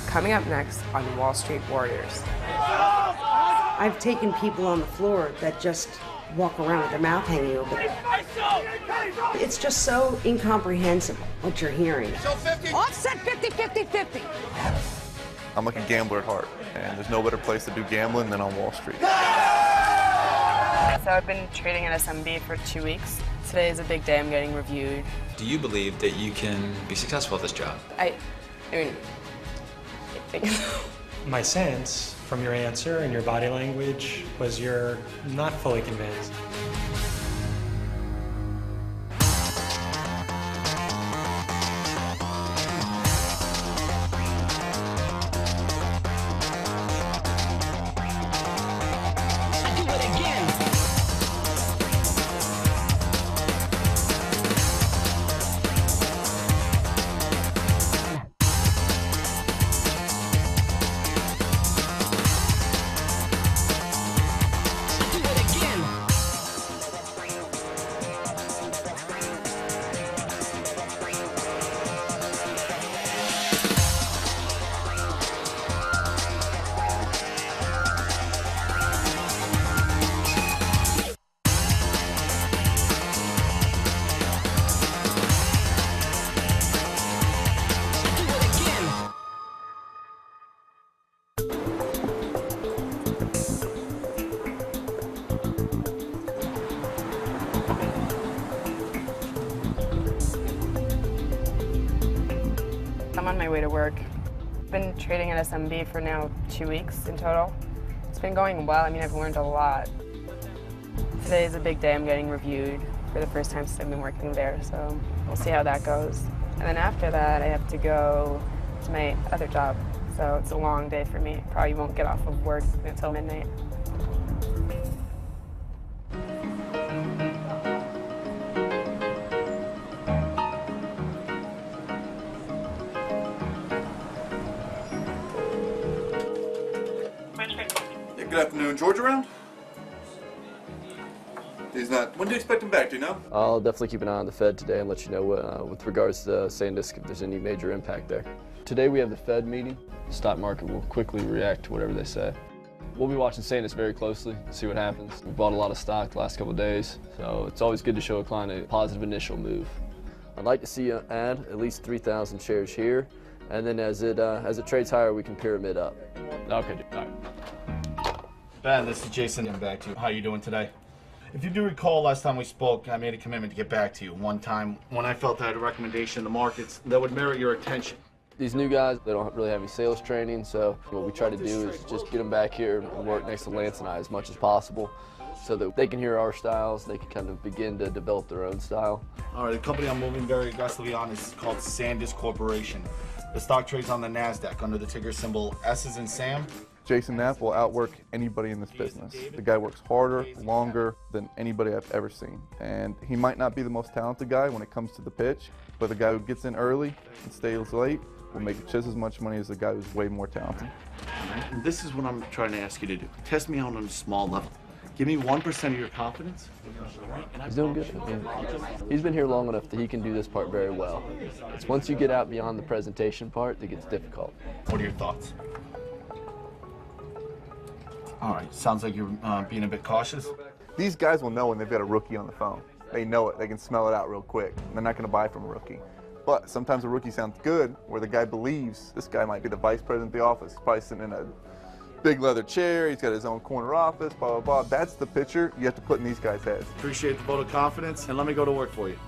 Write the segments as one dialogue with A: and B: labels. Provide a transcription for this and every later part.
A: Coming up next on Wall Street Warriors.
B: I've taken people on the floor that just walk around with their mouth hanging open. It's just so incomprehensible what you're hearing.
C: Offset 50-50-50.
D: I'm like a gambler at heart, and there's no better place to do gambling than on Wall Street.
A: So I've been trading at SMB for 2 weeks. Today is a big day. I'm getting reviewed.
E: Do you believe that you can be successful at this job?
A: I mean, I think so.
F: My sense from your answer and your body language was you're not fully convinced.
A: I'm on my way to work. I've been trading at SMB for now 2 weeks in total. It's been going well. I mean, I've learned a lot. Today is a big day. I'm getting reviewed for the first time since I've been working there, so we'll see how that goes. And then after that, I have to go to my other job. So it's a long day for me. Probably won't get off of work until midnight.
D: Good afternoon. George around? He's not. When do you expect him back, do you know?
G: I'll definitely keep an eye on the Fed today and let you know with regards to SanDisk if there's any major impact there. Today we have the Fed meeting. The stock market will quickly react to whatever they say. We'll be watching SanDisk very closely, see what happens. We bought a lot of stock the last couple of days, so it's always good to show a client a positive initial move. I'd like to see you add at least 3,000 shares here, and then as it trades higher, we can pyramid up. Okay, all right.
H: Ben, this is Jason. Getting back to you. How you doing today? If you do recall, last time we spoke, I made a commitment to get back to you. One time when I felt I had a recommendation in the markets that would merit your attention.
G: These new guys, they don't really have any sales training, so what we try to do is just get them back here and work next to Lance and I as much as possible so that they can hear our styles, they can kind of begin to develop their own style.
H: All right, the company I'm moving very aggressively on is called SanDisk Corporation. The stock trades on the NASDAQ under the ticker symbol S as in Sam.
D: Jason Knapp will outwork anybody in this business. The guy works harder, longer than anybody I've ever seen. And he might not be the most talented guy when it comes to the pitch, but the guy who gets in early and stays late will make just as much money as the guy who's way more talented.
H: And this is what I'm trying to ask you to do. Test me out on a small level. Give me 1% of your confidence.
G: He's doing good. I mean, he's been here long enough that he can do this part very well. It's once you get out beyond the presentation part that gets difficult.
H: What are your thoughts? All right, sounds like you're being a bit cautious.
D: These guys will know when they've got a rookie on the phone. They know it. They can smell it out real quick. They're not going to buy from a rookie. But sometimes a rookie sounds good where the guy believes this guy might be the vice president of the office. He's probably sitting in a big leather chair. He's got his own corner office, blah, blah, blah. That's the picture you have to put in these guys' heads.
H: Appreciate the vote of confidence, and let me go to work for you.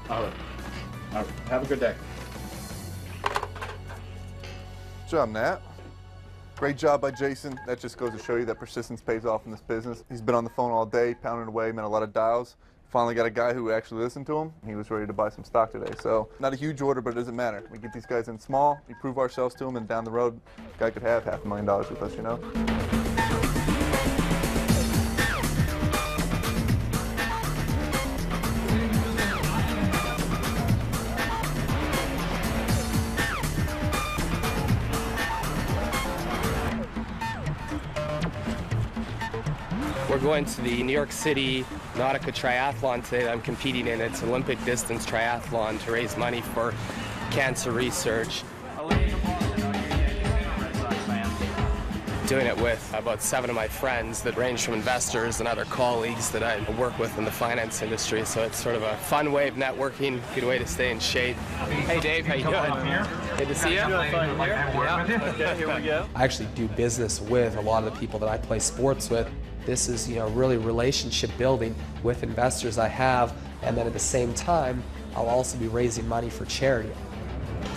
H: All right. All right. Have a good day.
D: Good job, Nat. Great job by Jason. That just goes to show you that persistence pays off in this business. He's been on the phone all day, pounding away, made a lot of dials. Finally got a guy who actually listened to him. He was ready to buy some stock today. So not a huge order, but it doesn't matter. We get these guys in small, we prove ourselves to them, and down the road, the guy could have $500,000 with us, you know?
I: We're going to the New York City Nautica Triathlon today that I'm competing in. It's Olympic distance triathlon to raise money for cancer research. doing it with about 7 of my friends that range from investors and other colleagues that I work with in the finance industry. So it's sort of a fun way of networking, good way to stay in shape. Hey Dave, how you doing? Good to see you.
J: Okay, here we go. I actually do business with a lot of the people that I play sports with. This is, really relationship building with investors I have, and then at the same time, I'll also be raising money for charity.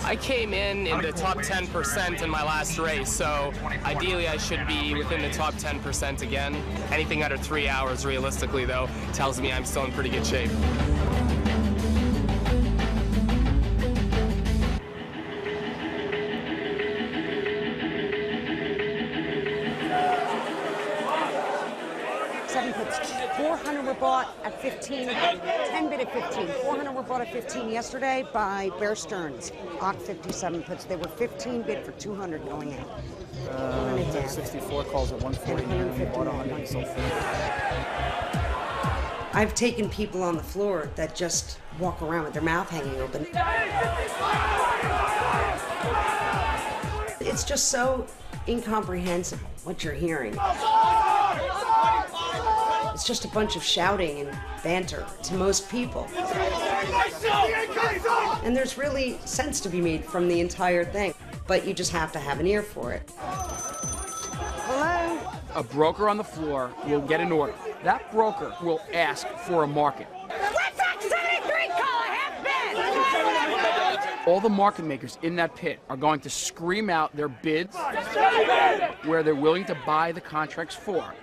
I: I came in the top 10% in my last race, so ideally I should be within the top 10% again. Anything under 3 hours, realistically, though, tells me I'm still in pretty good shape.
B: Seven puts, 400 were bought at 15, 10 bid at 15. 400 were bought at 15 yesterday by Bear Stearns. Ock 57 puts. They were 15 bid for 200 going out.
K: 64 calls at 149.
B: I've taken people on the floor that just walk around with their mouth hanging open. It's just so incomprehensible what you're hearing. It's just a bunch of shouting and banter to most people. And there's really sense to be made from the entire thing, but you just have to have an ear for it. Hello?
L: A broker on the floor will get an order. That broker will ask for a market.
C: What's that 73 call a half bid?
L: All the market makers in that pit are going to scream out their bids where they're willing to buy the contracts for,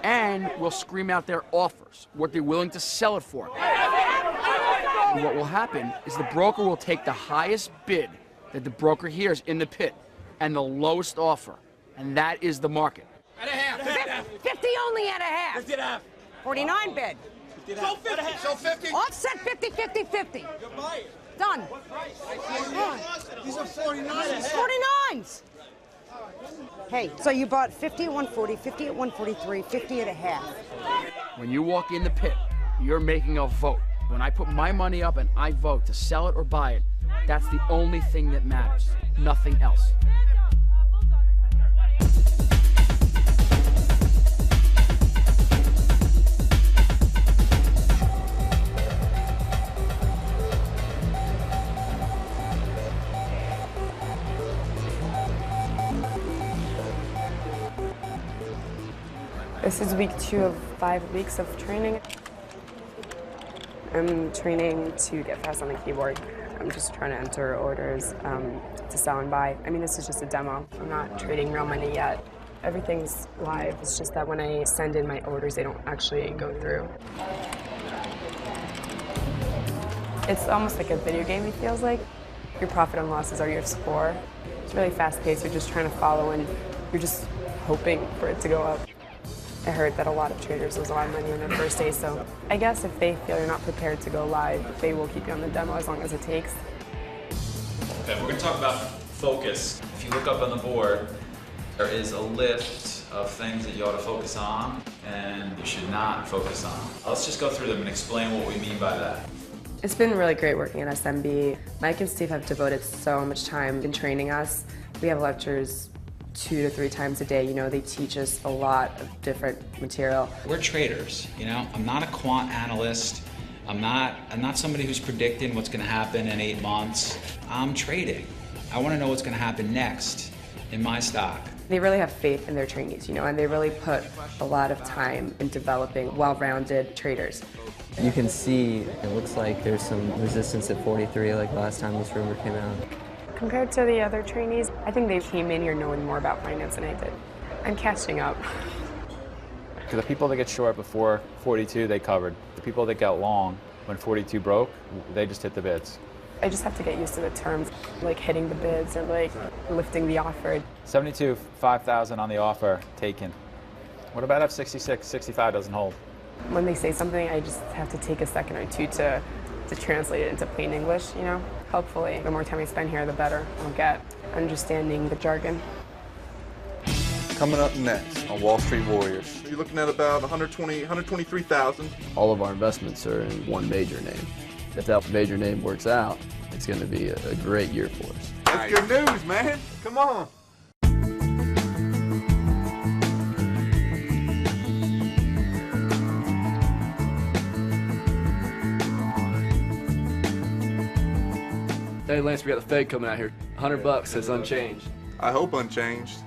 L: and will scream out their offers, what they're willing to sell it for. And what will happen is the broker will take the highest bid that the broker hears in the pit and the lowest offer, and that is the market.
C: At a half. 50 only at a half. 50 and a half. 49 bid.
K: 50 and a half. So 50. So 50.
C: Offset 50, 50, 50. Done.
K: These are 49s.
B: 49s. Hey, so you bought 50 at 140, 50 at 143, 50 at a half.
L: When you walk in the pit, you're making a vote. When I put my money up and I vote to sell it or buy it, that's the only thing that matters. Nothing else.
A: This is week 2 of 5 weeks of training. I'm training to get fast on the keyboard. I'm just trying to enter orders to sell and buy. I mean, this is just a demo. I'm not trading real money yet. Everything's live. It's just that when I send in my orders, they don't actually go through. It's almost like a video game, it feels like. Your profit and losses are your score. It's really fast-paced. You're just trying to follow, and you're just hoping for it to go up. I heard that a lot of traders lose a lot of money on their first day, so I guess if they feel you're not prepared to go live, they will keep you on the demo as long as it takes.
E: Okay, we're going to talk about focus. If you look up on the board, there is a list of things that you ought to focus on and you should not focus on. Let's just go through them and explain what we mean by that.
A: It's been really great working at SMB. Mike and Steve have devoted so much time in training us. We have lectures 2 to 3 times a day. They teach us a lot of different material.
E: We're traders, I'm not a quant analyst. I'm not somebody who's predicting what's going to happen in 8 months. I'm trading. I want to know what's going to happen next in my stock.
A: They really have faith in their trainees, and they really put a lot of time in developing well-rounded traders.
M: You can see it looks like there's some resistance at 43 like last time this rumor came out.
A: Compared to the other trainees, I think they came in here knowing more about finance than I did. I'm catching up.
N: The people that get short before 42, they covered. The people that got long when 42 broke, they just hit the bids.
A: I just have to get used to the terms, like hitting the bids or like lifting the offer.
N: 72, 5,000 on the offer, taken. What about if 66, 65 doesn't hold?
A: When they say something, I just have to take a second or two to translate it into plain English, Hopefully, the more time I spend here, the better I'll get understanding the jargon.
D: Coming up next on Wall Street Warriors, you're looking at about 123,000.
G: All of our investments are in one major name. If that major name works out, it's going to be a great year for us.
D: That's good news, man. Come on.
G: Hey Lance, we got the Fed coming out here. $100 says unchanged.
D: I hope unchanged.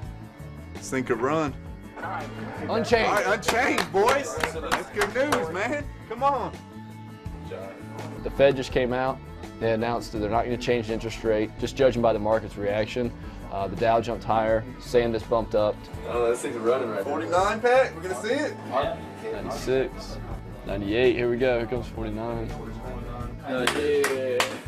D: This thing could run.
G: Unchanged.
D: All right, unchanged, boys. That's good news, man. Come on.
G: The Fed just came out. They announced that they're not going to change the interest rate, just judging by the market's reaction. The Dow jumped higher, SanDisk bumped up. Oh, this thing's running right now.
D: 49, Pat. We're going to see it.
G: 96, 98, here we go. Here comes 49.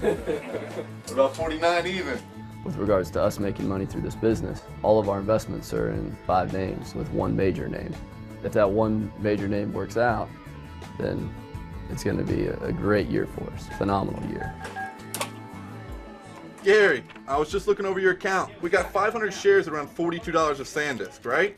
D: What about 49 even?
G: With regards to us making money through this business, all of our investments are in 5 names with one major name. If that one major name works out, then it's going to be a great year for us, phenomenal year.
D: Gary, I was just looking over your account. We got 500 shares at around $42 of SanDisk, right?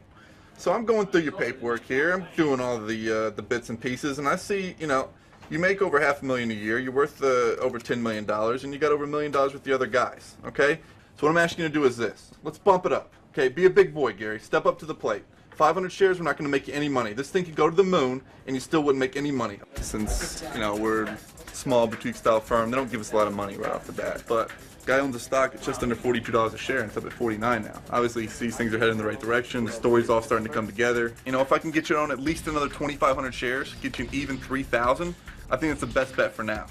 D: So I'm going through your paperwork here. I'm doing all the bits and pieces, and I see, you know, you make over $500,000 a year. You're worth over $10 million, and you got over $1 million with the other guys, okay? So what I'm asking you to do is this. Let's bump it up, okay? Be a big boy, Gary. Step up to the plate. 500 shares, we're not going to make you any money. This thing could go to the moon, and you still wouldn't make any money. Since, you know, we're a small boutique-style firm, they don't give us a lot of money right off the bat. But guy owns a stock at just under $42 a share, and it's up at 49 now. Obviously, he sees things are heading in the right direction. The story's all starting to come together. You know, if I can get you on at least another 2,500 shares, get you an even 3,000, I think that's the best bet for now.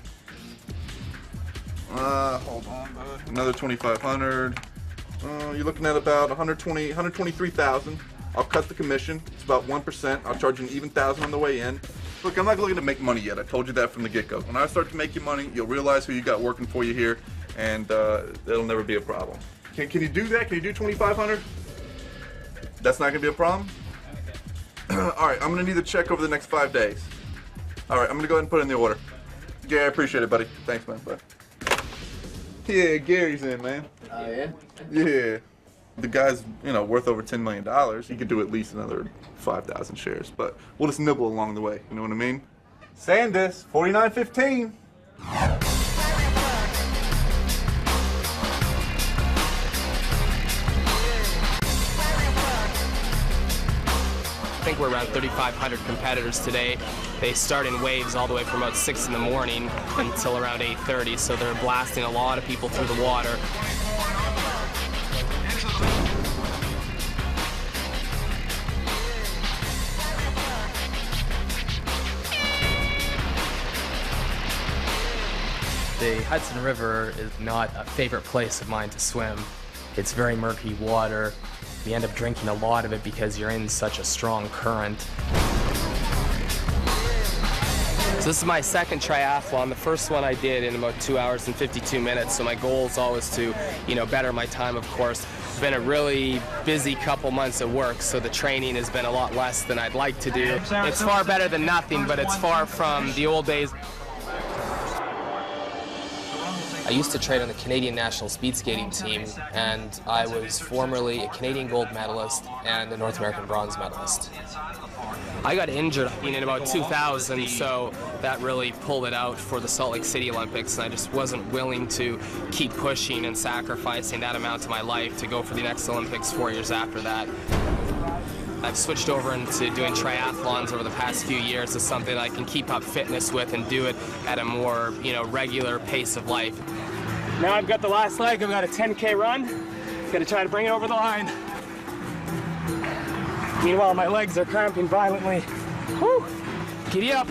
D: Hold on, another 2,500. You're looking at about 123,000. I'll cut the commission. It's about 1%. I'll charge you an even 1,000 on the way in. Look, I'm not looking to make money yet. I told you that from the get-go. When I start to make you money, you'll realize who you got working for you here, and it'll never be a problem. Can you do that? Can you do 2,500? That's not gonna be a problem? All right, I'm gonna need the check over the next 5 days. All right, I'm gonna go ahead and put it in the order. Gary, I appreciate it, buddy. Thanks, man. Bye. Yeah, Gary's in, man.
G: Oh, yeah?
D: Yeah. The guy's, you know, worth over $10 million. He could do at least another 5,000 shares, but we'll just nibble along the way. You know what I mean? SanDisk, 49.15.
I: I think we're around 3,500 competitors today. They start in waves all the way from about 6 in the morning until around 8:30, so they're blasting a lot of people through the water.
O: The Hudson River is not a favorite place of mine to swim. It's very murky water. You end up drinking a lot of it because you're in such a strong current.
I: So this is my second triathlon. The first one I did in about 2 hours and 52 minutes. So my goal is always to, you know, better my time, of course. It's been a really busy couple months at work, so the training has been a lot less than I'd like to do. It's far better than nothing, but it's far from the old days. I used to train on the Canadian national speed skating team, and I was formerly a Canadian gold medalist and a North American bronze medalist. I got injured in about 2000, so that really pulled it out for the Salt Lake City Olympics, and I just wasn't willing to keep pushing and sacrificing that amount of my life to go for the next Olympics 4 years after that. I've switched over into doing triathlons over the past few years as something I can keep up fitness with and do it at a more, you know, regular pace of life.
O: Now I've got the last leg. I've got a 10K run. Gonna try to bring it over the line. Meanwhile, my legs are cramping violently. Whew! Giddy up.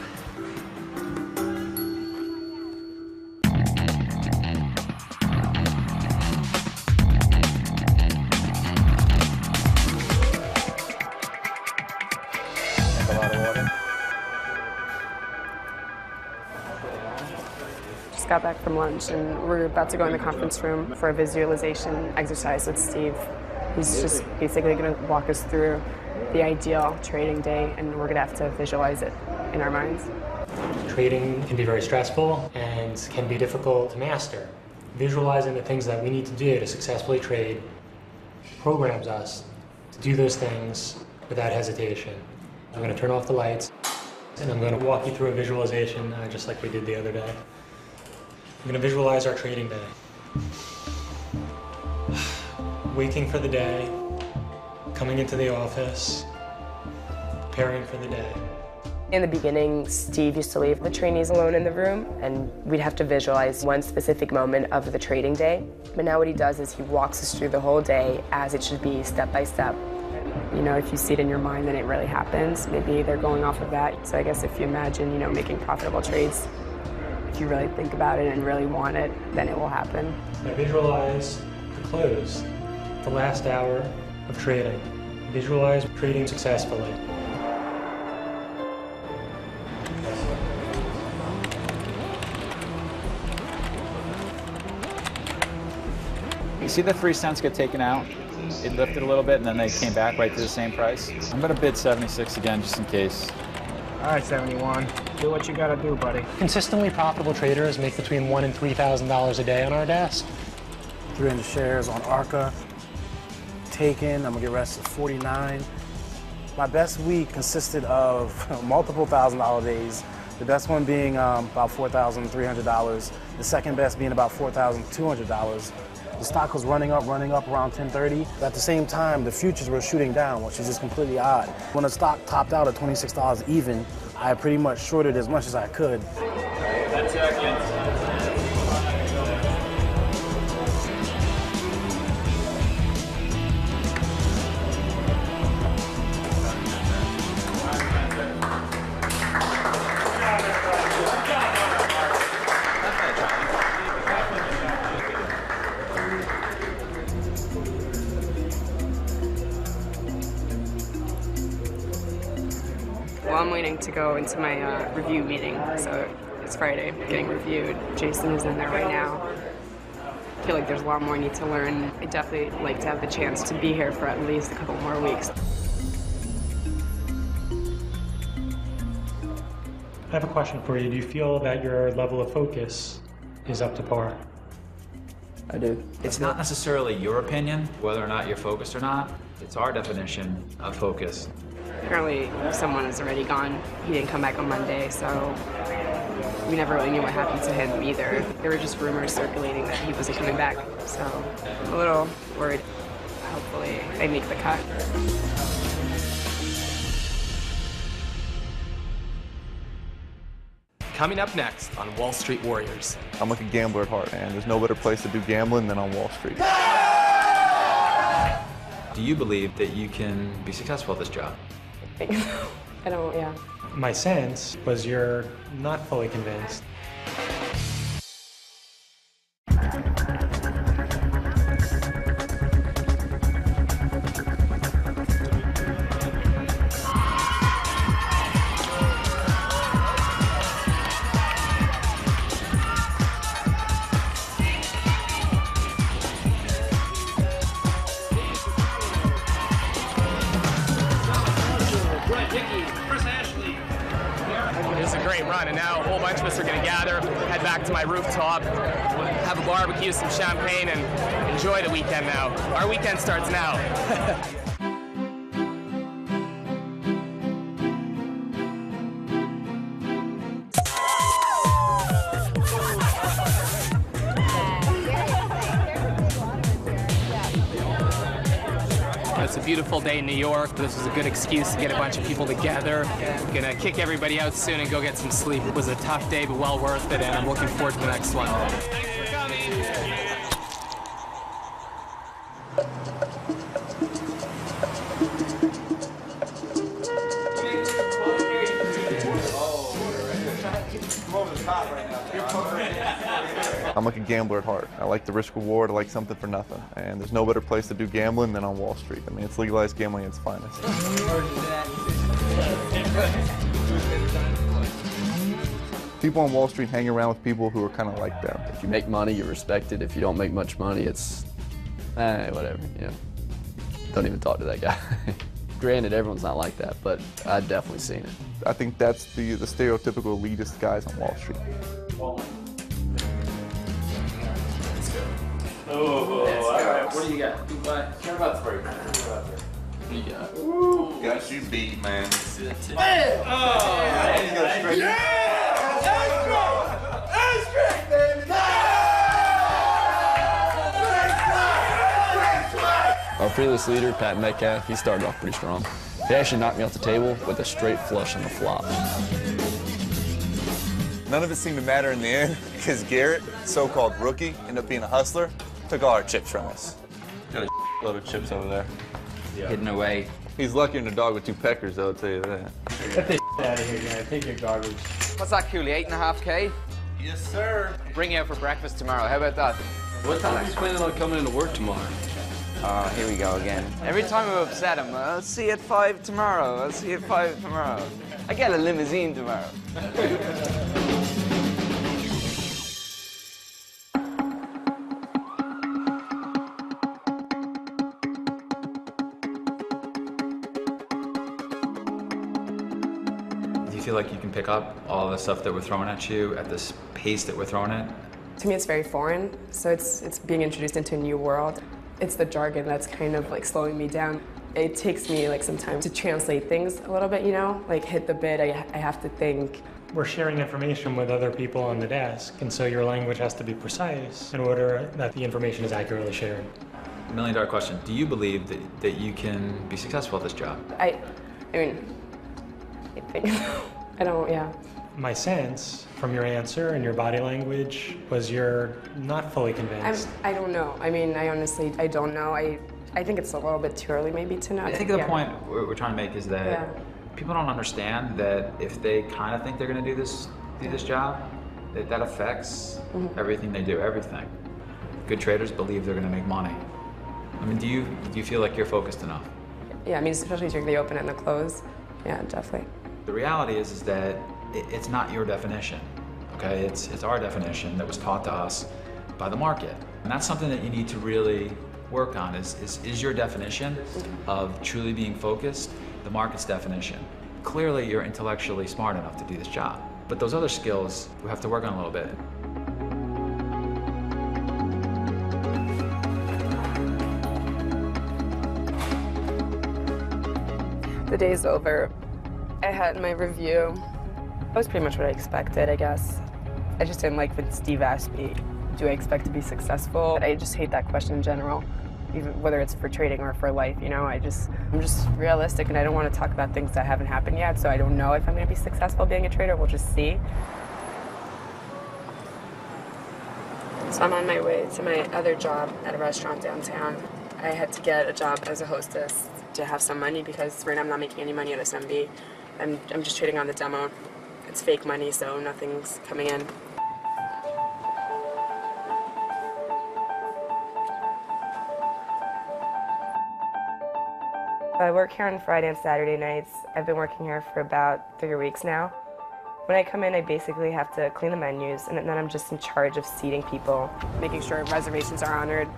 A: Got back from lunch and we're about to go in the conference room for a visualization exercise with Steve. He's just basically going to walk us through the ideal trading day, and we're going to have to visualize it in our minds.
F: Trading can be very stressful and can be difficult to master. Visualizing the things that we need to do to successfully trade programs us to do those things without hesitation. I'm going to turn off the lights and I'm going to walk you through a visualization just like we did the other day. I'm going to visualize our trading day. Waiting for the day, coming into the office, preparing for the day.
A: In the beginning, Steve used to leave the trainees alone in the room, and we'd have to visualize one specific moment of the trading day. But now what he does is he walks us through the whole day as it should be, step by step. You know, if you see it in your mind, then it really happens. Maybe they're going off of that. So I guess if you imagine, you know, making profitable trades, if you really think about it and really want it, then it will happen.
F: I visualize the close, the last hour of trading. Visualize trading successfully.
N: You see the 3 cents get taken out? It lifted a little bit and then they came back right to the same price. I'm gonna bid 76 again just in case.
K: All right, 71. Do what you gotta do, buddy.
F: Consistently profitable traders make between $1,000 and $3,000 a day on our desk.
K: 300 shares on ARCA. Taken, I'm gonna get rest of 49. My best week consisted of multiple $1,000 days. The best one being about $4,300. The second best being about $4,200. The stock was running up around 10:30. At the same time, the futures were shooting down, which is just completely odd. When the stock topped out at $26 even, I pretty much shorted as much as I could.
N: 10 seconds.
A: Well, I'm waiting to go into my review meeting, so it's Friday, getting reviewed. Jason is in there right now. I feel like there's a lot more I need to learn. I'd definitely like to have the chance to be here for at least a couple more weeks.
F: I have a question for you. Do you feel that your level of focus is up to par?
G: I do.
E: It's not necessarily your opinion, whether or not you're focused or not. It's our definition of focus.
A: Apparently, someone is already gone. He didn't come back on Monday, so we never really knew what happened to him either. There were just rumors circulating that he wasn't coming back, so I'm a little worried. Hopefully, I make the cut.
O: Coming up next on Wall Street Warriors.
D: I'm like a gambler at heart, and there's no better place to do gambling than on Wall Street.
E: Do you believe that you can be successful at this job?
A: I don't, yeah.
F: My sense was you're not fully convinced.
I: It was a great run, and now a whole bunch of us are going to gather, head back to my rooftop, have a barbecue, some champagne, and enjoy the weekend now. Our weekend starts now. It's a beautiful day in New York. This was a good excuse to get a bunch of people together. Gonna kick everybody out soon and go get some sleep. It was a tough day, but well worth it, and I'm looking forward to the next one. Thanks for coming.
D: I'm like a gambler at heart. I like the risk reward. I like something for nothing. And there's no better place to do gambling than on Wall Street. I mean, it's legalized gambling at its finest. People on Wall Street hang around with people who are kind of like them.
G: If you make money, you're respected. If you don't make much money, it's, whatever, you know. Don't even talk to that guy. Granted, everyone's not like that, but I've definitely seen it.
D: I think that's the stereotypical elitist guys on Wall Street.
E: Oh, all right. What do you got? Care about three. What do you got? Ooh.
D: Got you beat, man.
E: Oh, yeah!
G: Our fearless leader, Pat Metcalf, he started off pretty strong. They actually knocked me off the table with a straight flush on the flop.
D: None of it seemed to matter in the end because Garrett, so-called rookie, ended up being a hustler, took all our chips from us. Got a load of chips over there.
P: Hidden away.
D: He's luckier than a dog with 2 peckers, though, I'll tell you that.
F: Get the out of here, guy. Take your garbage.
P: What's that, Cooley? 8.5K?
D: Yes, sir.
P: Bring you out for breakfast tomorrow. How about that?
G: What time are you planning on coming into work tomorrow?
P: Oh, here we go again. Every time I upset him, I'll see you at 5 tomorrow. I'll see you at 5 tomorrow. I get a limousine tomorrow.
E: Do you feel like you can pick up all the stuff that we're throwing at you at this pace that we're throwing it?
A: To me, it's very foreign, so it's being introduced into a new world. It's the jargon that's kind of like slowing me down. It takes me like some time to translate things a little bit, you know? Like hit the bid, I have to think.
F: We're sharing information with other people on the desk, and so your language has to be precise in order that the information is accurately shared.
E: $1 million question. Do you believe that you can be successful at this job?
A: I mean, I think so. I don't, yeah.
F: My sense from your answer and your body language was you're not fully convinced.
A: I don't know. I mean, I honestly, I don't know. I think it's a little bit too early maybe to know.
E: I think the point we're trying to make is that people don't understand that if they kind of think they're going to do this job, that affects everything they do, everything. Good traders believe they're going to make money. I mean, do you feel like you're focused enough?
A: Yeah, I mean, especially during the open and the close. Yeah, definitely.
E: The reality is that it's not your definition, okay? It's our definition that was taught to us by the market. And that's something that you need to really work on is your definition of truly being focused, the market's definition. Clearly, you're intellectually smart enough to do this job, but those other skills we have to work on a little bit.
A: The day's over. I had my review. That was pretty much what I expected, I guess. I just didn't like when Steve asked me, do I expect to be successful? I just hate that question in general, even whether it's for trading or for life, you know? I'm just realistic, and I don't want to talk about things that haven't happened yet, so I don't know if I'm going to be successful being a trader. We'll just see. So I'm on my way to my other job at a restaurant downtown. I had to get a job as a hostess to have some money because right now I'm not making any money at SMB. I'm just trading on the demo. It's fake money, so nothing's coming in. I work here on Friday and Saturday nights. I've been working here for about 3 weeks now. When I come in, I basically have to clean the menus, and then I'm just in charge of seating people, making sure reservations are honored.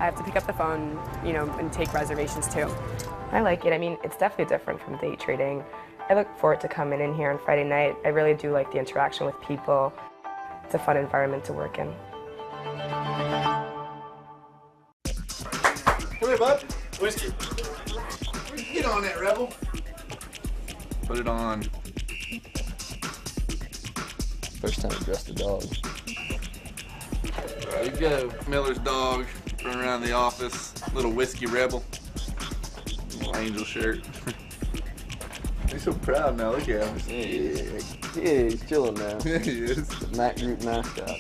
A: I have to pick up the phone, you know, and take reservations too. I like it. I mean, it's definitely different from day trading. I look forward to coming in here on Friday night. I really do like the interaction with people. It's a fun environment to work in.
D: Come here, bud. Whiskey. Get on that, Rebel. Put it on.
G: First time I dressed a dog.
D: There you go. Miller's dog. Running around the office. Little Whiskey Rebel. Little angel shirt. He's so proud now. Look at him.
G: Yeah, he's chilling now.
D: Yeah, he is.
G: The Mac Group mascot.